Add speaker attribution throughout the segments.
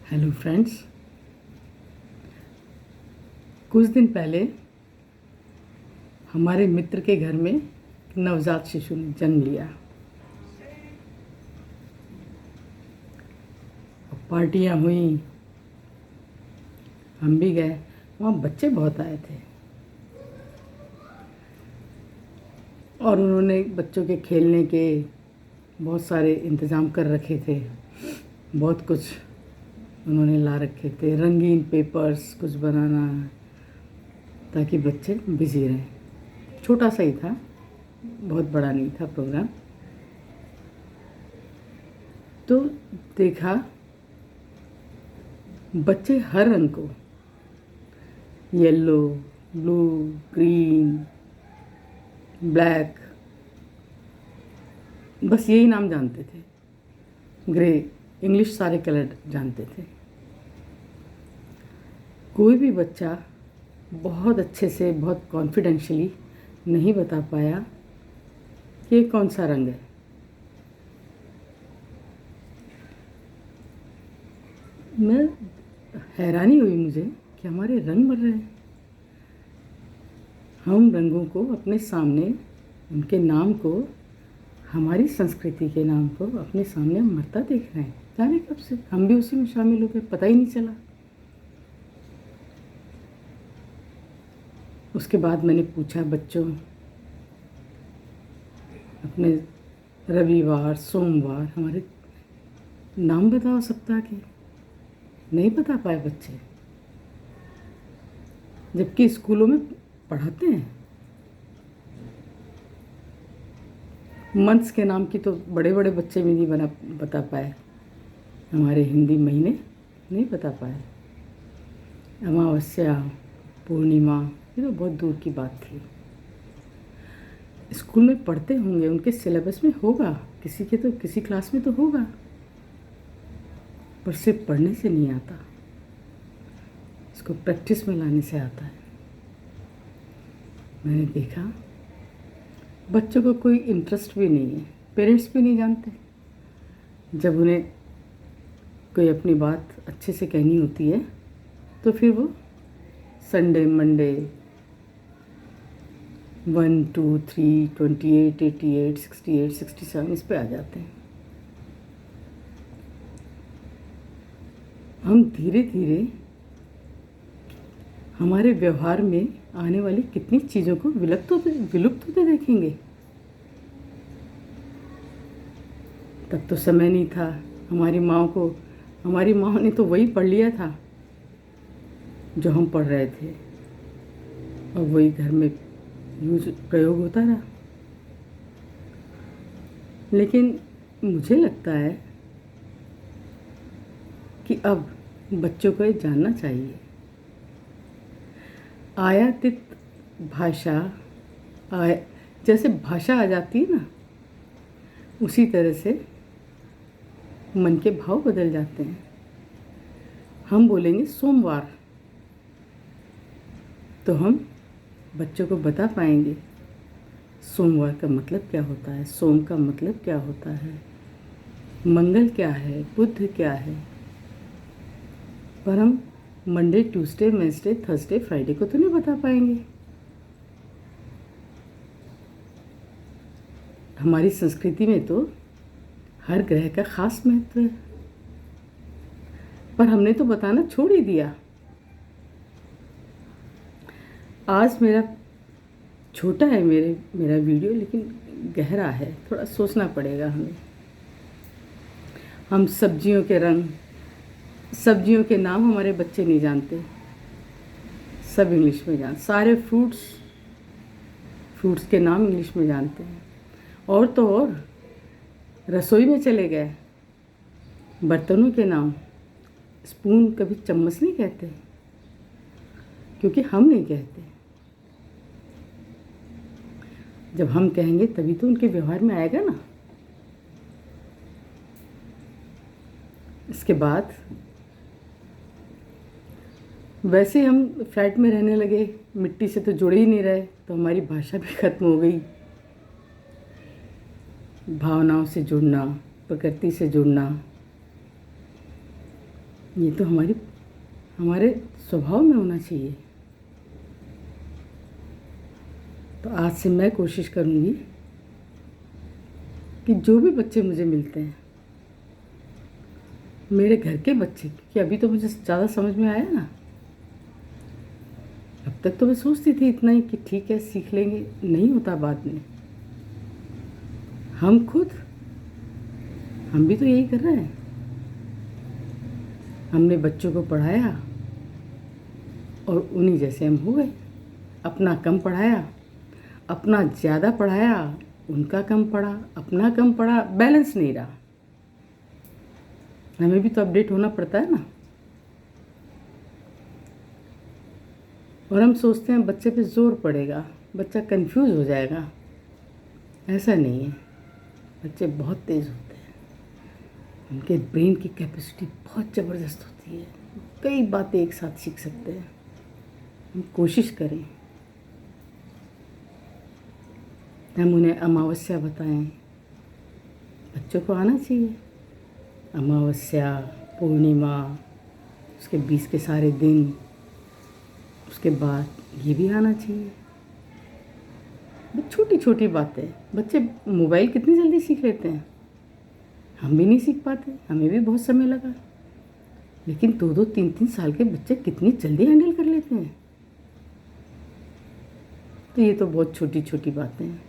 Speaker 1: Hello friends. कुछ दिन पहले हमारे मित्र के घर में नवजात शिशु ने जन्म लिया। पार्टियां हुई, हम भी गए। वहाँ बच्चे बहुत आए थे और उन्होंने बच्चों के खेलने के बहुत सारे इंतज़ाम कर रखे थे। बहुत कुछ उन्होंने ला रखे थे, रंगीन पेपर्स कुछ बनाना, ताकि बच्चे बिजी रहें। छोटा सा ही था, बहुत बड़ा नहीं था प्रोग्राम। तो देखा बच्चे हर रंग को, येलो, ब्लू, ग्रीन, ब्लैक, बस यही नाम जानते थे। ग्रे, इंग्लिश सारे कलर जानते थे। कोई भी बच्चा बहुत अच्छे से, बहुत कॉन्फिडेंशियली नहीं बता पाया कि ये कौन सा रंग है। मैं हैरानी हुई मुझे कि हमारे रंग मर रहे हैं। हम रंगों को अपने सामने, उनके नाम को, हमारी संस्कृति के नाम को अपने सामने मरता देख रहे हैं। जाने कब से हम भी उसी में शामिल हो गए, पता ही नहीं चला। उसके बाद मैंने पूछा बच्चों, अपने रविवार, सोमवार हमारे नाम बताओ सप्ताह के। नहीं बता पाए बच्चे, जबकि स्कूलों में पढ़ाते हैं। मंथ्स के नाम की तो बड़े बड़े बच्चे भी नहीं बता पाए। हमारे हिंदी महीने नहीं बता पाए। अमावस्या, पूर्णिमा, ये तो बहुत दूर की बात थी। स्कूल में पढ़ते होंगे, उनके सिलेबस में होगा, किसी के तो किसी क्लास में तो होगा, पर सिर्फ पढ़ने से नहीं आता, इसको प्रैक्टिस में लाने से आता है। मैंने देखा बच्चों को कोई इंटरेस्ट भी नहीं है, पेरेंट्स भी नहीं जानते। जब उन्हें कोई अपनी बात अच्छे से कहनी होती है तो फिर वो संडे, मंडे, 1, 2, 3, 28, 88, 68, 67 इस पे आ जाते हैं। हम धीरे धीरे हमारे व्यवहार में आने वाली कितनी चीज़ों को विलुप्त होते देखेंगे। तब तो समय नहीं था। हमारी माँ ने तो वही पढ़ लिया था जो हम पढ़ रहे थे, और वही घर में प्रयोग होता रहा। लेकिन मुझे लगता है कि अब बच्चों को ये जानना चाहिए, आयातित भाषा जैसे भाषा आ जाती है ना, उसी तरह से मन के भाव बदल जाते हैं। हम बोलेंगे सोमवार, तो हम बच्चों को बता पाएंगे सोमवार का मतलब क्या होता है, सोम का मतलब क्या होता है, मंगल क्या है, बुध क्या है। पर हम Monday, Tuesday, Wednesday, Thursday, Friday को तो नहीं बता पाएंगे। हमारी संस्कृति में तो हर ग्रह का खास महत्व है, पर हमने तो बताना छोड़ ही दिया। आज मेरा छोटा है मेरा वीडियो, लेकिन गहरा है, थोड़ा सोचना पड़ेगा हमें। हम सब्जियों के रंग, सब्जियों के नाम हमारे बच्चे नहीं जानते, सब इंग्लिश में जानते। सारे फ्रूट्स के नाम इंग्लिश में जानते हैं। और तो और रसोई में चले गए, बर्तनों के नाम, स्पून कभी चम्मच नहीं कहते, क्योंकि हम नहीं कहते। जब हम कहेंगे तभी तो उनके व्यवहार में आएगा ना। इसके बाद वैसे हम फ्लैट में रहने लगे, मिट्टी से तो जुड़े ही नहीं रहे, तो हमारी भाषा भी खत्म हो गई। भावनाओं से जुड़ना, प्रकृति से जुड़ना, ये तो हमारे स्वभाव में होना चाहिए। तो आज से मैं कोशिश करूँगी कि जो भी बच्चे मुझे मिलते हैं, मेरे घर के बच्चे, क्योंकि अभी तो मुझे ज़्यादा समझ में आया ना। अब तक तो मैं सोचती थी इतना ही कि ठीक है सीख लेंगे, नहीं होता बाद में। हम भी तो यही कर रहे हैं। हमने बच्चों को पढ़ाया और उन्हीं जैसे हम हो गए। अपना कम पढ़ाया, अपना ज़्यादा पढ़ाया, उनका कम पढ़ा, अपना कम पढ़ा, बैलेंस नहीं रहा। हमें भी तो अपडेट होना पड़ता है ना। और हम सोचते हैं बच्चे पे ज़ोर पड़ेगा, बच्चा कंफ्यूज हो जाएगा। ऐसा नहीं है। बच्चे बहुत तेज़ होते हैं, उनके ब्रेन की कैपेसिटी बहुत ज़बरदस्त होती है, कई बातें एक साथ सीख सकते हैं। हम कोशिश करें, हम उन्हें अमावस्या बताएं। बच्चों को आना चाहिए अमावस्या, पूर्णिमा, उसके 20 के सारे दिन, उसके बाद ये भी आना चाहिए। छोटी छोटी बातें। बच्चे मोबाइल कितनी जल्दी सीख लेते हैं, हम भी नहीं सीख पाते, हमें भी बहुत समय लगा। लेकिन 2-2, 3-3 साल के बच्चे कितनी जल्दी हैंडल कर लेते हैं। तो ये तो बहुत छोटी छोटी बातें हैं।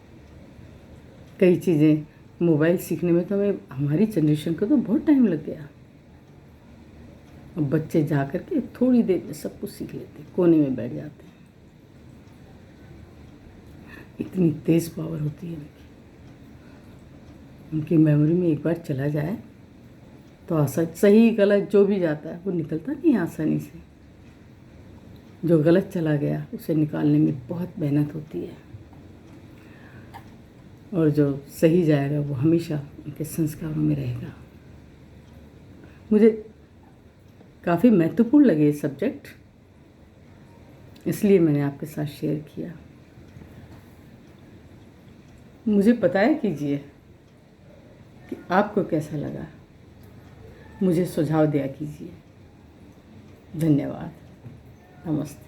Speaker 1: कई चीज़ें मोबाइल सीखने में तो हमारी जनरेशन को तो बहुत टाइम लग गया। अब बच्चे जा कर के थोड़ी देर में सब कुछ सीख लेते हैं, कोने में बैठ जाते हैं। इतनी तेज़ पावर होती है उनकी मेमोरी में। एक बार चला जाए तो आसान, सही गलत जो भी जाता है वो निकलता नहीं है आसानी से। जो गलत चला गया उसे निकालने में बहुत मेहनत होती है, और जो सही जाएगा वो हमेशा उनके संस्कारों में रहेगा। मुझे काफ़ी महत्वपूर्ण लगे ये सब्जेक्ट, इसलिए मैंने आपके साथ शेयर किया। मुझे बताया कीजिए कि आपको कैसा लगा, मुझे सुझाव दिया कीजिए। धन्यवाद, नमस्ते।